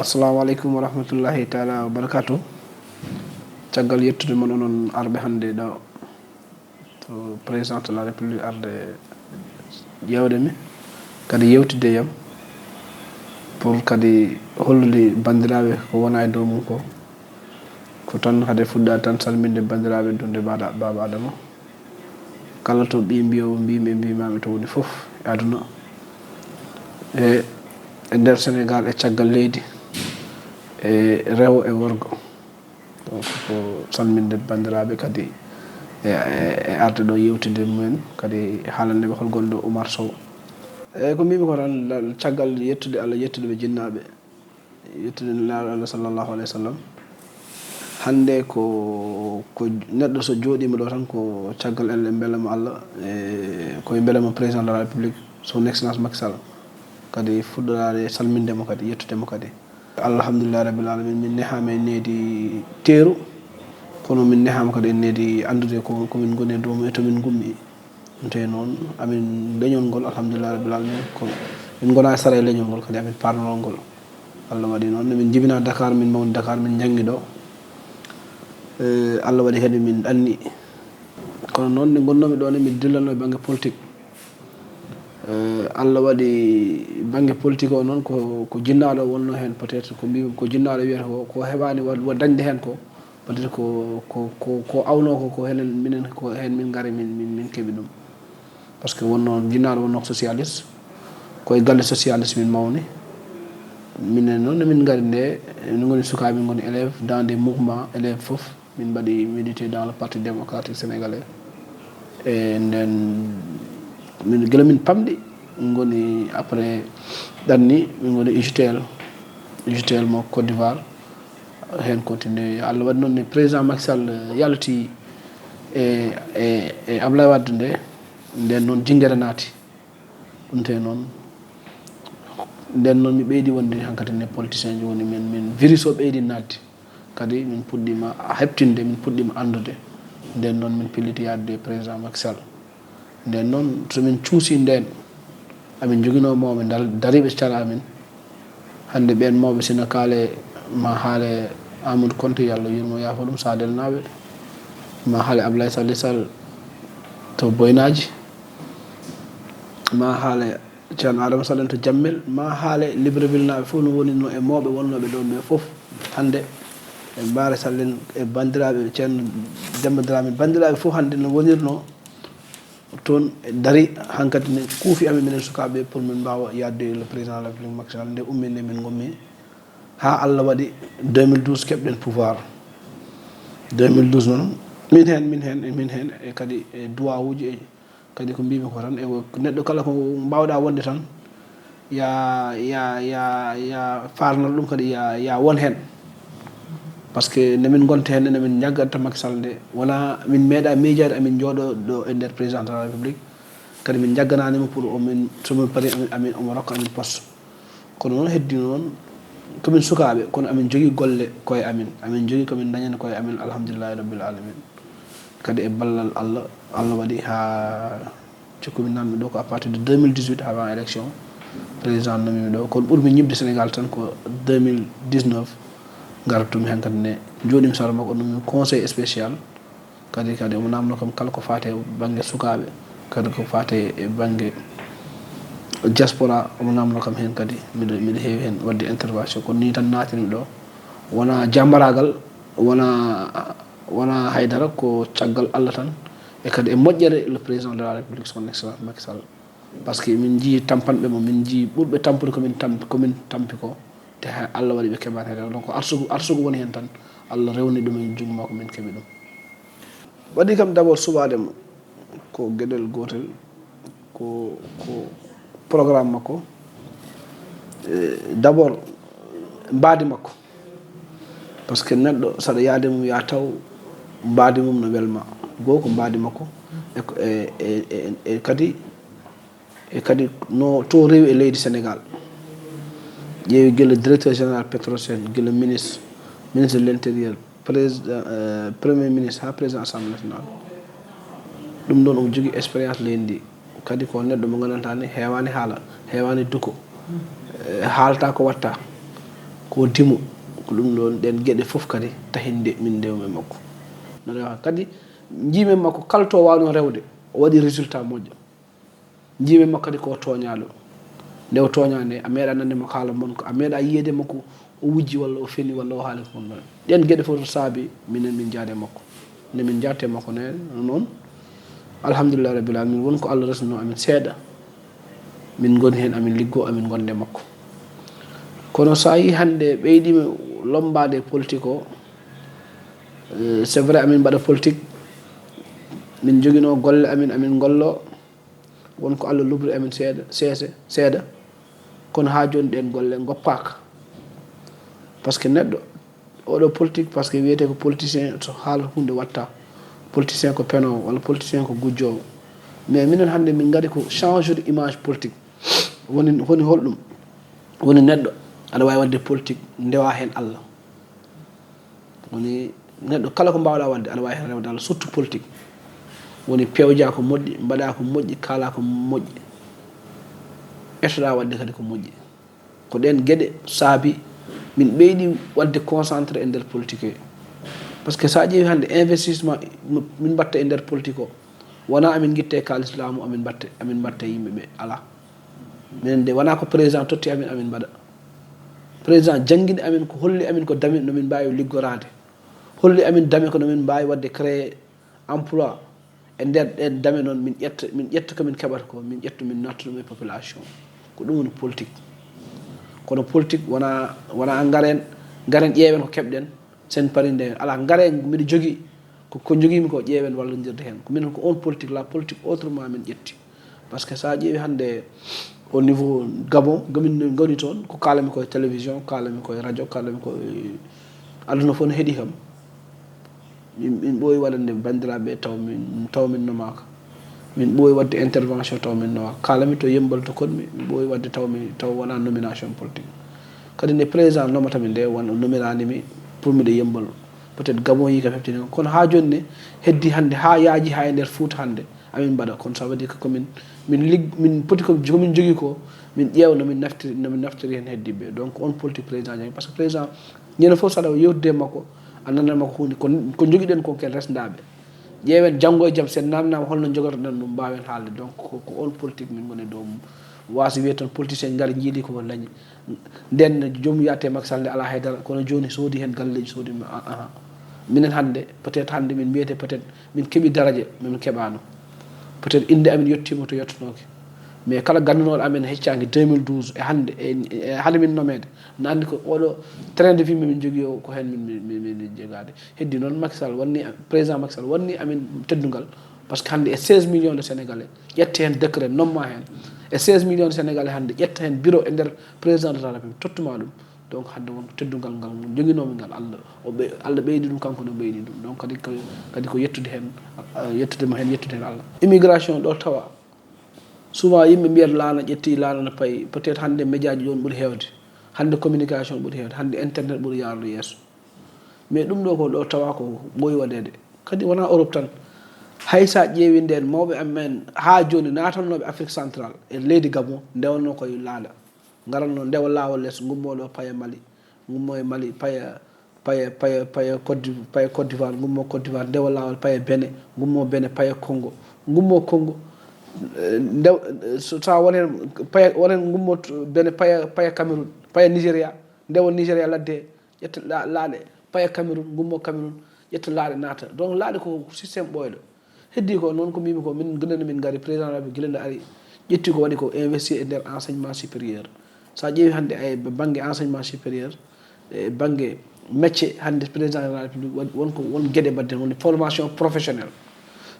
assalamu aleykum wa rahmatullahi taala wa barakatuh. Caggal yettude mon onon arɓe hannde ɗo to président de la république arde ƴewde mi kadi yewtide yam pour kadi hollude bandiraɓe ko wona e dow mum ko tan kadi fuɗɗa tan salminde bandiraɓe dunde baba adama kala to ɓi mbiyowo mbimi e mbimaɓe to woni foof e aduna e nder sénégal e caggal leydi e rewo e worgo donc ko salminde bandiraɓe kadi e arde ɗo yewtide mumen kadi haalandeɓe hol gonɗo Oumar Sow eyyi ko mbimi ko tan caggal yettude Allah yettude ɓe jinnaɓe yettude laaɗo Allah sallllahu alayhi wa sallam hande ko neɗɗo so jooɗima ɗo tan ko caggal en beelama Allah e koye beelama président de la république son excellence Macky Sall kadi fuɗɗorade salmindemo kadi yettudemo kadi alhamdulillah rabbil alamin min nehama e needi teeru kono min nehama kadi en needi andude komin goni e dow mum e tomin gummi te noon amin leñol ngol alhamdulillah rabbil alamin ko min gona sara e leñol ngol kadi amin parnol ngol Allah waɗi noon min jibina Dakar min mawni Dakar min janggi ɗo Allah waɗi kadi min anni kono noon nde gonnomi ɗo ne mi dillanno e banggue politique Allah waɗi banggue politique o noon ko jinnaɗo wonno hen peut être ko mbimi ko jinnaɗo wiyata ko heɓani wa dañde hen ko peut être ko awno ko henen minen ko hen min gaari min keeɓi ɗum par ce que wonno jinnaɗo wonno ko socialiste koye galle socialiste min mawni minen noon min gaari nde min goni sukaɓe min goni élève dans des mouvements élève foof min mbaɗi milité dans le parti démocratique sénégalais e nden min guila min pamɗi min goni après ɗanni min goni UJTL mo Côte d'Ivoire hen continué Allah waɗi noon ne président Macky Sall yalti e Ablaye Wade nde nden noon jinguere naati ɗum te noon nden noon mi ɓeydi wonde hankkadi ne politicien ji woni min virus o ɓeydi nadde kadi min puɗɗima heɓtinde min puɗɗima andude nden noon min pilliti yadde président Macky Sall nden noon somin cuusi nden amin joguino mawɓe dariɓe cala amin hande ɓen mawɓe sina kaale ma haale Amadou Konté Yallah yurmo yaafo ɗum Sadel naɓe ma haale Ablaye Sall to Boynaji ma haale ceerno Adama Sall en to Jammel ma haale Libreville naɓe fof no wonino e mawɓe wonnoɓe ɗo mais foof hande e Bara Sall en e bandiraɓe ceerno Demba Dramé bandiraɓe fof hande no wonirno toon dari hankkadi ne kuufi amin minen sukaɓe pour min mbawa yadde le président de la république Macky Sall nde umminde min gommi ha Allah waɗi 2012 keɓɗen pouvoir 2012 noon min hen e kadi e duwawuji e kadi ko mbimi ko tan e neɗɗo kala ko mbawɗa wonde tan ya farnal ɗum kadi ya won hen par ce que nemin gonta hen nemin jaggatta Macky Sall nde wona min meeɗa miijade amin jooɗo ɗo e nder président de la république kadi min jaggananimo pour somin paari amin omo rokka amin poste kono noon heddi noon komin sukaɓe kono amin jogui golle koye amin jogui komin dañani koye amin alhamdulillahi rabbil alamin kadi e ballal Allah waɗi ha cikkumin nanmi ɗo ko à partir de 2018 avant élection président nomimi ɗo kono ɓuurmi ñibde Sénégal tan ko 2019 garatumi hen kadi ne jooɗimi sara makko ɗum conseil spécial kadi omo namno kam kala ko fate banggue sukaɓe kadi ko fate e banggue diaspora omo namno kam hen kadi miɗo heewi hen wadde intervention kono ni tan natinimi ɗo wona jammaragal wona haydara ko caggal Allah tan e kadi e moƴƴere le président de la république son excellence Macky Sall par ce que min jii tampanɓe mo min jii ɓurɓe tampude komin tampi ko te Allah waɗi ɓe keɓani hen donc arsugo woni hen tan Allah rewni ɗum e junngo makko min keeɓi ɗum waɗi kam d' abord suɓademo ko gueɗel gotel ko programme makko d' abord mbaadi makko par ce que neɗɗo saɗa yaade mum ya taw mbaadi mum no welma goho ko mbaadi makko e kadi no to rewi e leydi Sénégal ƴeewi guila directeur général Petrosen guila ministre de l' intérieur président premier ministre ha président assemblée nationale ɗum ɗon omo jogui expérience leydi ndi kadi ko neɗɗo mo gandanɗa ni heewani haala heewani duko haalta ko watta ko dimu ko ɗum ɗon ɗen geɗe fof kadi tahinde min ndewme makko no rewa kadi jiimen makko kala to wawno rewde o waɗi résultat moƴƴo jiimen makko kadi ko toñalo nde o toñani a meeɗa nande makko haala mon ko a meeɗa yiyede makko o wujji walla o feni walla o haali ko mon ɗon ɗen geɗe fof to saabi minen min jaade makko nde min jatte makko ne noon alhamdulillah rabbil alamin wonko Allah resno amin seeɗa min goni hen amin liggo amin gonde makko kono sa yi hande ɓeydimi lombade politique o c'est vrai amin mbaɗa politique min joguino golle amin amin gollo wonko Allah lubri amin seeɗa kono ha joni ɗen golle goppaka par ce que neɗɗo oɗo politique par ce que wiyete ko politicien to haala hunde watta politicien ko Penoowo walla politicien ko Gujjoowo mais minen hande min gari ko changer image politique woni holɗum woni neɗɗo aɗa wawi wadde politique ndewa hen Allah woni neɗɗo kala ko mbawɗa wadde aɗa wawi hen rewde Allah surtout politique woni pewja ko moƴƴi mbaɗa ko moƴƴi kala ko moƴƴi etoɗa wadde kadi ko moƴƴi ko ɗen gueɗe saabi min ɓeyɗi wadde concentré e nder politique e par ce que sa ƴeewi hande investissement min mbatta e nder politique o wona amin guitte kalis laamu amin mbatta yimɓeɓe ala minen de wona ko président totti amin amin mbaɗa président jangguini amin ko holli amin ko dami nomin mbawi liggorade holli amin dame ko nomin mbawi wadde créé emploi e nder ɗen dame noon min ƴetta komin keɓata ko min ƴettu min natta ɗum e population ko ɗum woni politique kono politique wona garen ƴeewen ko keɓɗen sen parinde hen ala garen mbiɗa jogui ko joguimi ko ƴeewen wallodirde hen ko minen ko on politique la politique autrement min ƴetti par ce que sa ƴeewi hande au niveau Gabon gomin goni toon ko kalami koye télévision kalami koye radio kalami koye aduna fof no heeɗi kam min ɓooyi waɗande bandiraɓe taw min nomaka min ɓooyi wadde intervention taw min nomaka kalami to yembal to konmi min ɓooyi wadde taw wona nomination politique kadi nde président nomatami nde won nomiranimi pour miɗe yembal peut être Gabon yi kam heɓtini kono ha joni ne heddi hande ha yaaji ha e nder Fouta hande amin mbaɗa kono ça veut dire que komin min poti komin jogui ko min ƴeewa nomin naftiri hen heddiɓe donc on politique président jangui par ce que président ñande foof saɗa yewtude makko a nanat makko hunde ko joguiɗen ko ken resdaɓe ƴeewen janggo e jaam sen namnama holno jogotoɗen ɗum mbawen haalde donc ko on politique min goni dow mum wasa wiye toon politicien gaari jiiɗi koko dañi nden joomum yiyate Macky Sall nde ala haydara kono joni soodi hen galleji soodi minen hande peut être hande min mbiyete peut être min keeɓi daraje min keeɓano peut être inde amin yettima to yettonoke mais kala gandunoɗo amen heccangue 2012 e hande min nomede no andi ko oɗo train de vie min jogui o ko hen min jegade heddi noon Macky Sall wanni président Macky Sall wanni amin teddugal par ce que hande e 16 millions de sénégalais ƴette hen décret nomma hen e 16 millions de sénégalais hande ƴetta hen bureau e nder président de la république tottuma ɗum donc hande wonko teddugal ngal joguinomi ngal Allah ɓeydi ɗum kanko no ɓeydi ɗum donc kadi ko yettude hen yettudema hen yettude hen Allah immigration ɗo tawa souvent yimɓe mbiyata laana ƴetti laana no payi peut être hande média ji joni ɓuuri hewde hande communication ɓuuri hewde hande internet ɓuuri yarude yesso mais ɗum ɗo ko ɗo tawa ko ɓooyi waɗede kadi wona Europe tan hay sa ƴeewi nden mawɓe amen ha joni natannoɓe Afrique central e leydi Gabon ndewanno koye laala garanno ndewa lawol less gummoɗo paye Mali gummo e Mali paye Côte d'Ivoire gummo Côte d'Ivoire ndewa lawol paye Bénin gummo Bénin paye Congo gummo Congo ndew sa wonen gummo Bénin paye Cameroun paye Nigéria ndewa Nigéria ladde ƴetta laaɗe paye Cameroun gummo Cameroun ƴetta laaɗe naata donc laaɗe ko systéme ɓoyɗo heddi ko noon ko mbimi ko min gonani min gari président rabi guilende ari ƴetti ko waɗi ko investir e nder enseignement supérieur sa ƴeewi hande e banggue enseignement supérieur e banggue métier hande président de la république won gueɗe mbadden woni formation professionnelle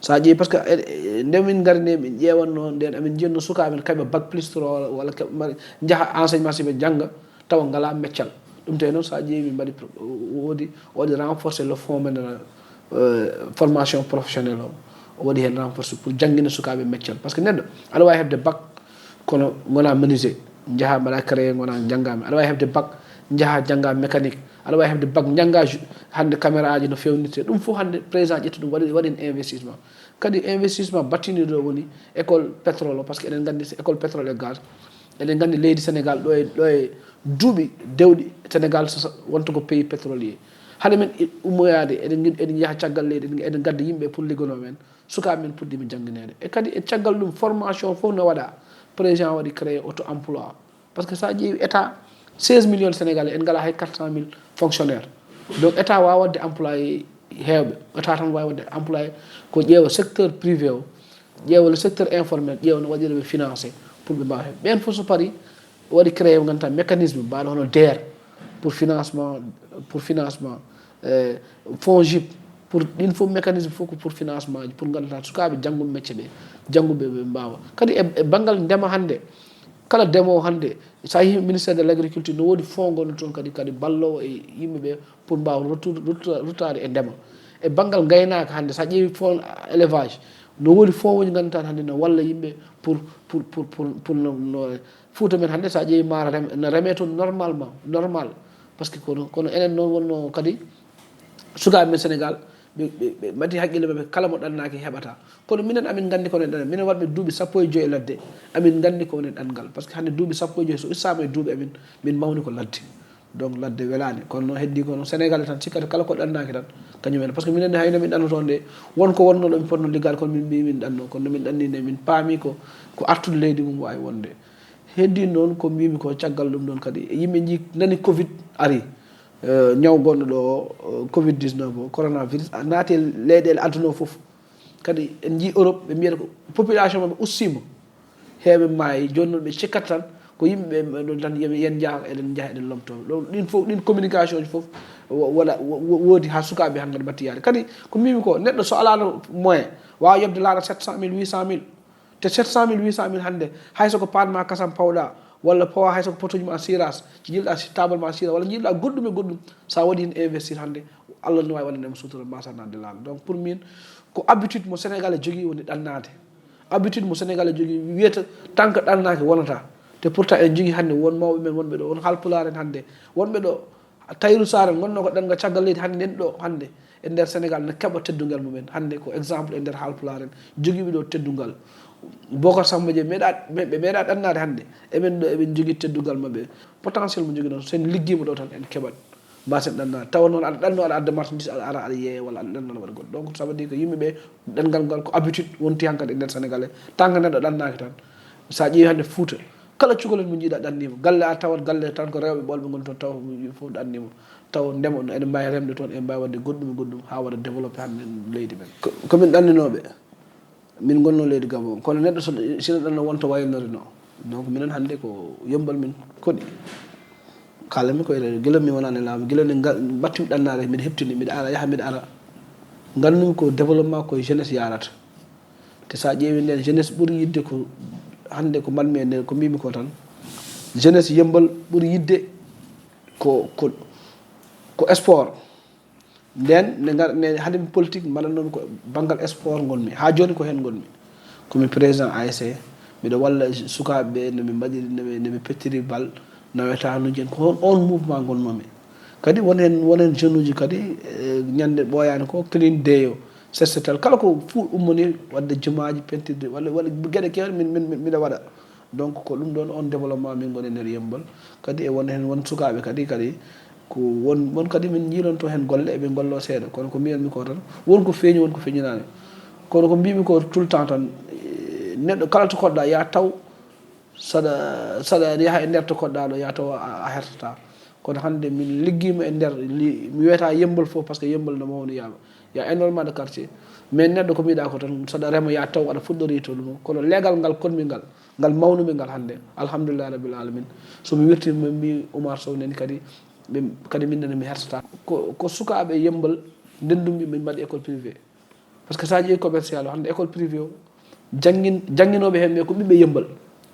sa ƴeewi par ce que nde min gari nde min ƴewanno nden amin jiyatno sukaɓe kamɓe bac plus 3 walla keɓe jaaha enseignement supérieur jangga tawa ngala meccal ɗum tawi noon sa ƴeewi min mbaɗi waɗi renforcer le fonds men formation professionnelle o waɗi hen renforcer pour jangguina sukaɓe meccal par ce que neɗɗo aɗa wawi hebde bac kono gona menuisier jaaha mbaɗa créé gona janggami aɗa wawi hebde bac jaaha jangga mécanique aɗa wawi hebde bac jangga hande caméra aji no fewnirte ɗum fof hande président ƴetti ɗum waɗi investissement kadi investissement battiniɗo woni école pétrole o par ce que eɗen gandi école pétrole et gaz eɗen gandi leydi Sénégal ɗo e duuɓi dewɗi Sénégal wonta ko pays pétrolier hade men ummoyade eɗen yaha caggal leydi eɗen gadda yimɓe pour liggono men sukaɓe men puɗɗima jangguinede e kadi e caggal ɗum formation fof no waɗa président waɗi créé auto emploi par ce que sa ƴeewi état 16 millions sénégalais en ngala hay 400 000 fonctionnaires donc état wawa wadde employé hewɓe état tan wawi wadde employé ko ƴeewa secteur privé o ƴeewa le secteur informel ƴeewa no waɗireɓe financé pour ɓe mbawa heɓ ɓen fof so paari waɗi créé ɓe ganduta mécanisme mbaɗo hono DER pour financement FONGIP pour ɗin fof mécanisme fof ko pour financement ji pour ganduta sukaɓe jangguɓe métier ɓe jangguɓe ɓe mbawa kadi e banggal ndema hande kala ndemowo hande sa yeehi ministére de l' agriculture no woodi fond gonɗo toon kadi ballowo e yimɓeɓe pour mbawa ruttade e ndema e banggal gaynaka hande sa ƴeewi fond élevage no woodi fond woji ganduta hande no walla yimɓe pour no Fouta men hande sa ƴeewi maaro no reme toon normal par ce que kono enen noon wonno kadi sukaɓe men Sénégal ɓe mbaɗi haqqille maɓe kala mo ɗannaki heɓata kono minen amin gandi kono ɗan minen waɗɓe duuɓi 15 ladde amin gandi ko woni ɗanngal par ce que hande duuɓi 15 so issama e duuɓi amin min mawni ko ladde donc ladde welani kono noon heddi kono Sénégal tan sikkata kala ko ɗannaki tan kañumen par ce que minen hayno min ɗannoton nde wonko wonnoɗo min potno liggade kono min mbi min ɗanno kono min ɗanninde min paami ko artude leydi mum wawi wonde heddi noon ko mbimi ko caggal ɗum ɗon kadi yimɓe ji nani covid ari ñaw gonɗo ɗo covid 19 o coronavirus naati leyɗele aduna o foof kadi en jii Europe ɓe mbiyata ko population maɓe ussima heeɓe maayi joni noon ɓe cikkat tan ko yimɓeɓe ɗon tan yen jaaha eɗen jaaha eɗen lomtoɓe ɗo ɗin fof ɗin communication ji foof waɗa woodi ha sukaɓe han kadi batti yaade kadi ko mbimi ko neɗɗo so alano moyen wawa yobde laaɗa 700 000 800 000 te 700 000 800 000 hande haysoko panma kasam pawɗa walla pawa haysoko potoji ma siras jiɗɗa table ma sira walla jiɗɗa goɗɗum e goɗɗum sa waɗi hen investir hande Allah no wawi waɗanema sutura mbasanade laaɗa donc pour min ko habitude mo Sénégal jogui woni ɗannade habitude mo Sénégal jogui wiyata tant que ɗannaki wonata te pourtant en jogui hande won mawɓe men wonɓe ɗo won halpulaar en hande wonɓe ɗo Tahirou Sarr en gonno ko ɗannga caggal leydi hande nen ɗo hande e nder Sénégal ne keɓa teddungal mumen hande ko exemple e nder halpulaar en joguiɓe ɗo teddungal Bocar Samba Dieng ɓe meeɗa ɗannade hande eɓen ɗo eɓen jogui teddugal mabɓe potentiel mo jogui noon sen ligguima ɗo tan en keɓat mbasen ɗannade tawa noon aɗa ɗanno aɗa adda marchandise aɗa ara aɗa yeeya walla aɗa ɗanno waɗa goɗɗo donc ça veut dire que yimɓeɓe ɗanngal ngal ko habitude wonti hankkadi e nder Sénégalais tant que neɗɗo ɗannaki tan sa ƴeewi hande Fouta kala cukalel mo jiiɗa ɗannima galle a tawat galle tan ko rewɓe ɓolɓe goni toon tawa fof ɗannima taw ndema eɗen mbawi remde toon en mbawi wadde goɗɗum e goɗɗum ha waɗa développé hande leydi men komin ɗanninoɓe min gonno leydi Gabon kono neɗɗo sino ɗanno wonto waynore no donc minen hande ko yombal min koɗi kalami koye guila mi wonani laamu guila ne battimi ɗannade mbiɗa heptini mbiɗa ara yaha mbiɗa ara gandumi ko développement koye jeunesse yarata te sa ƴeewi nden jeunesse ɓuuri yidde ko hande ko mbanmi e nden ko mbimi ko tan jeunesse yembal ɓuuri yidde ko sport nden ne hande mi politique mbaɗannomi ko banggal sport gonmi ha joni ko hen gonmi komi président ASC mbiɗa walla sukaɓeɓe nomi mbaɗiri nomi pettiri bal nawetanuji en ko on mouvement gonnomi kadi wonen jeune uji kadi ñande ɓooyani ko clean day o setsetal kala ko fu ummoni wadde jumaji pentirde walla gueɗe kewɗe miɗa waɗa donc ko ɗum ɗon on développement min goni nder yembal kadi e won sukaɓe kadi ko won kadi min jiilonto hen golle eɓe gollo seeɗa kono ko mbiyatmi ko tan wonko feeñi wonko feeñinani kono ko mbimi ko tout le temps tan neɗɗo kala to koɗɗa ya taw saɗa yaha e nder to koɗɗa ɗo ya taw a hertata kono hande min liggima e nder mi wiyata yembal fof par ce que yembal no mawni ya énormément de quartier mais neɗɗo ko mbiɗa ko tan saɗa rema ya taw aɗa fuɗɗori to ɗum kono leegal ngal konmi ngal mawnumi ngal hande alhamdulillah rabbil alamin somi wirtima mbi Oumar Sow nani kadi minnene mi hertata ko sukaɓe yembal ndendumi min mbaɗi école privé par ce que sa ƴeewi commercial o hande école privé o janguinoɓe hen ɓe ko ɓiɓɓe yembal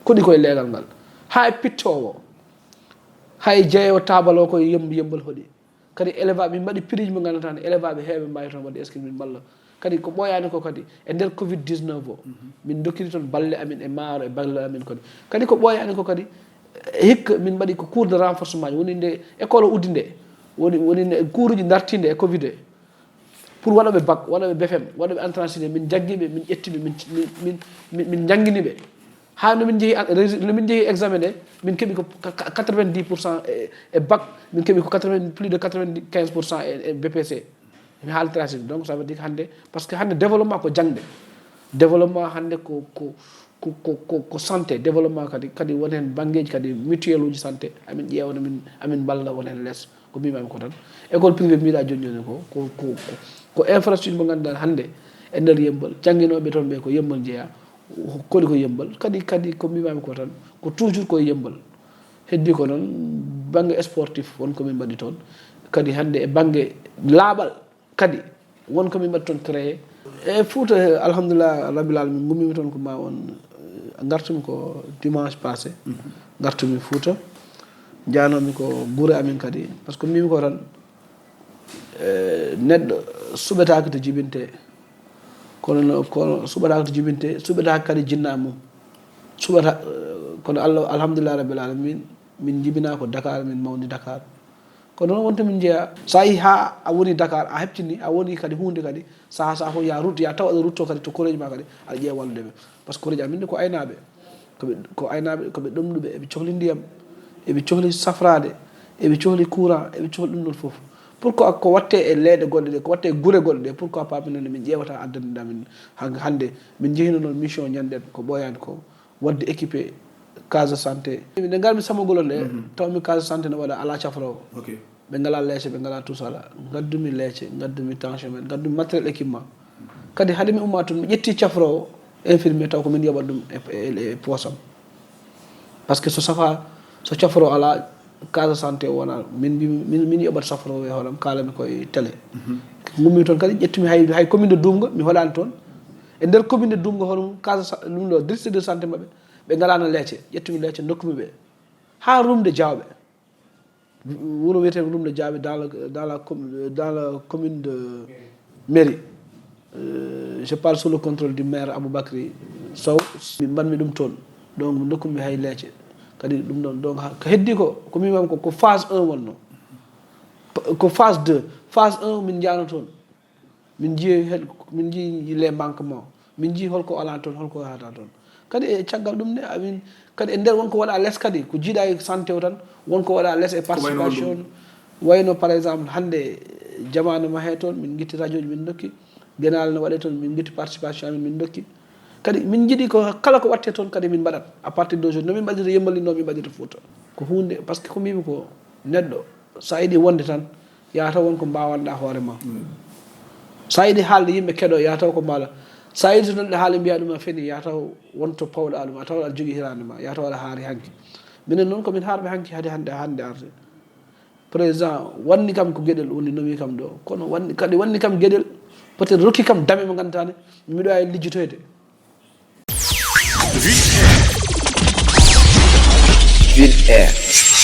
koɗi koye leegal ngal ha e pittowo hay jeeyowo tabal o koye yembal hoɗi kadi élève min mbaɗi prix mo ganduta ne élève ɓe heeɓe mbawi toon wadde escrit min balla kadi ko ɓooyani ko kadi e nder covid 19 o min dokkiri toon balle amin e maaro e balle amin kadi ko ɓooyani ko kadi hikka min mbaɗi ko cours de renforcement woni nde école o uddi nde woni cours uji dartinde e covid e pour waɗoɓe bac waɗoɓe BFM waɗoɓe entrée en sixième min jagguiɓe min ƴettiɓe min jangguiniɓe ha no min jeehi examen de min keɓi ko 90% e bac min keɓi ko plus de 95% e BPC mi haaltirasi donc ça veut dire hande par ce que hande développement ko jangde développement hande ko santé développement kadi woni hen bangeji kadi mutuelle uji santé amin ƴeewna amin balla woni hen less ko mbimami ko tan école privé mbiɗa joni ko infrastructure mo ganduɗa hande e nder yembal jangguinoɓe toon ɓe ko yembal jeeya kodi ko yembal kadi ko mbimami ko tan ko toujours koye yembal heddi ko noon banggue sportif wonko min mbaɗi toon kadi hande e banggue laaɓal kadi wonko min mbaɗi toon créé e Fouta alhamdulillah rabbil alamin gummimi toon ko ma on gartumi ko dimanche passé gartumi Fouta janomi ko guure amin kadi par ce que mbimi ko tan neɗɗo suɓetake to jibinte kono suɓetake to jibinte suɓetake kadi jinna mum suɓata kono Allah alhamdulillah rabbil alamin min jibina ko Dakar min mawni Dakar kono noon wonto min jeeya sa yi ha a woni Dakar a heɓtini a woni kadi hunde kadi saha fof ya route ya taw aɗa rutto kadi to koreji ma kadi aɗa ƴeewa walludeɓe par ce que koreji amin ko aynaɓe koɓe ɗomɗuɓe eɓe cohli ndiyam eɓe cohli safrade eɓe cohli courant eɓe cohli ɗum ɗon foof pourquoi ko watte e leeɗe goɗɗe ɗe ko watte e guure goɗɗe ɗe pourquoi pas minen min ƴeewata addaniɗa min hande min jehino noon mission ñanden ko ɓooyani ko wadde équipé case de santé nde garmi samagolon ɗe tawmi case de santé ne waɗa ala cafrowo ɓe ngala leece ɓe ngala tusala gaddumi leece gaddumi tension men gaddumi matériel équipement kadi haade mi umma toon mi ƴetti cafrowo infirmier taw ko min yoɓat ɗum e poosam par ce que so cafrowo ala case de santé wona min yoɓat safrowo e hoolam kalami koye télé gummimi toon kadi ƴettumi hay commune de Dumga mi hoɗani toon e nder commune de Dumga hono case ɗum ɗo district de santé maɓɓe ɓe ngalano leece ƴettumi leece dokkumi ɓe ha rumde Diawɓe wuro wiyete rumde Diawɓe dans la commune de mairie je parle sous le contrôle du maire Aboubacry Sow mi mbanmi ɗum toon donc mi dokkumi hay leece kadi ɗum ɗon donc ko heddi ko mbimami ko phase 1 wonno ko phase 2 phase 1 min jano toon min jii les manquements min jii holko ala toon holko yahata toon kadi e caggal ɗum ne amin kadi e nder wonko waɗa less kadi ko jiiɗa e santé o tan wonko waɗa less e participation wayno par exemple hande jamanu ma he toon min guitti radio ji min dokki guenal ne waɗe toon min guitti participation amin min dokki kadi min jiiɗi ko kala ko watte toon kadi min mbaɗat à partir d'aujourd'hui no min mbaɗirta yembalino min mbaɗirta Fouta ko hunde par ce que ko mbimi ko neɗɗo sa yiiɗi wonde tan yataw wonko mbawanɗa hoore ma sa yiiɗi haalde yimɓe keɗo yataw ko mbaala sa yiiɗi to neɗɗo haali mbiya ɗum a feni yataw wonto pawɗa ɗum a tawa aɗa jogui hirande ma yataw aɗa haari hanki minen noon komin harɓe hanki hande arde président wanni kam ko gueɗel woni nomi kam ɗo kono wanni kam gueɗel peut être rokki kam dame mo gandantane miɗo wawi lijjitoyde WINNDERE